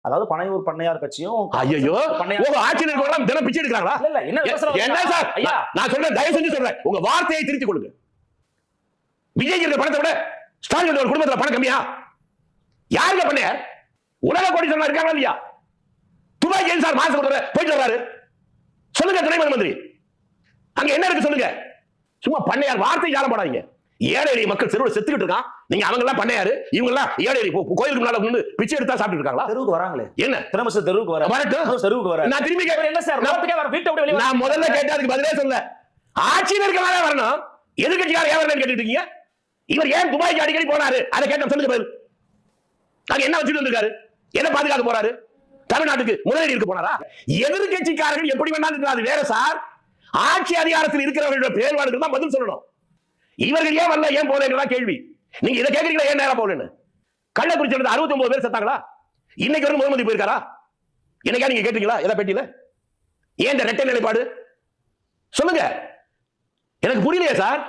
அதாவது பனையூர் பண்ணையார் கட்சியும் ஐயோ உங்க ஆட்சியில் இருக்கவங்க தினம் பிச்சை எடுக்கிறாங்களா? இல்ல என்ன சார் ஐயா நான் சொல்றேன், தயவு செஞ்சு சொல்றேன், உங்க வார்த்தையை திருத்திக் கொள்ளுங்க. விஜய் இருக்கிற பணத்தை விட ஸ்டாலின் ஒரு குடும்பத்துல பணம் கம்மியா? யாருங்க பண்ணையார்? உலக கோடீஸ்வரன் இருக்காங்களா இல்லையா? துபாய் ஏன் சார் மாசம் போயிட்டு வர்றாரு? சொல்லுங்க துணை மந்திரி, அங்க என்ன இருக்கு சொல்லுங்க. சும்மா பண்ணையார் வார்த்தை ஜாலம் போடாதீங்க. ஏழை எளிய மக்கள் தெருவில் செத்துக்கிட்டு இருக்கான். நீங்க அவங்க எல்லாம் பண்ணையாரு, இவங்க எல்லாம் ஏழை எளிய கோயிலுக்கு முன்னால வந்து பிச்சை எடுத்தா சாப்பிட்டு இருக்காங்களா? தெருவுக்கு வராங்களே என்ன தினமச தெருவுக்கு வரட்டும், தெருவுக்கு வர. நான் திரும்பி கேட்கிறேன், என்ன சார் ரோட்டுக்கே வர, வீட்டை விட்டு வெளிய நான் முதல்ல கேட்டதுக்கு பதிலே சொல்ல. ஆட்சியில் இருக்கவங்க வரணும், எதிர்க்கட்சியார் ஏன் வரலன்னு கேட்டுட்டு இருக்கீங்க. இவர் ஏன் துபாய்க்கு அடிக்கடி போனாரு அதை கேட்ட சொல்லுங்க பதில். அங்க என்ன வச்சுட்டு வந்திருக்காரு? என்ன பாதுகாக்க போறாரு? தமிழ்நாட்டுக்கு முதலீடு இருக்க போனாரா? எதிர்கட்சிக்காரர்கள் எப்படி வேணாலும் இருக்காது வேற சார். ஆட்சி அதிகாரத்தில் இருக்கிறவர்களுடைய செயல்பாடுகள் தான் பதில் சொல்லணும். இவர்கள் ஏன் வரல, ஏன் போறேன் கேள்வி. நீங்க இதை கேட்கறீங்களா, ஏன் நேரம் போகலன்னு? கள்ளக்குறிச்சி 69 பேர் செத்தாங்களா? இன்னைக்கு வரும் முகமதி போயிருக்காரா? என்னைக்கா நீங்க கேட்டீங்களா எதை பேட்டியில? ஏன் இந்த இரட்டை நிலைப்பாடு சொல்லுங்க, எனக்கு புரியலையே சார்.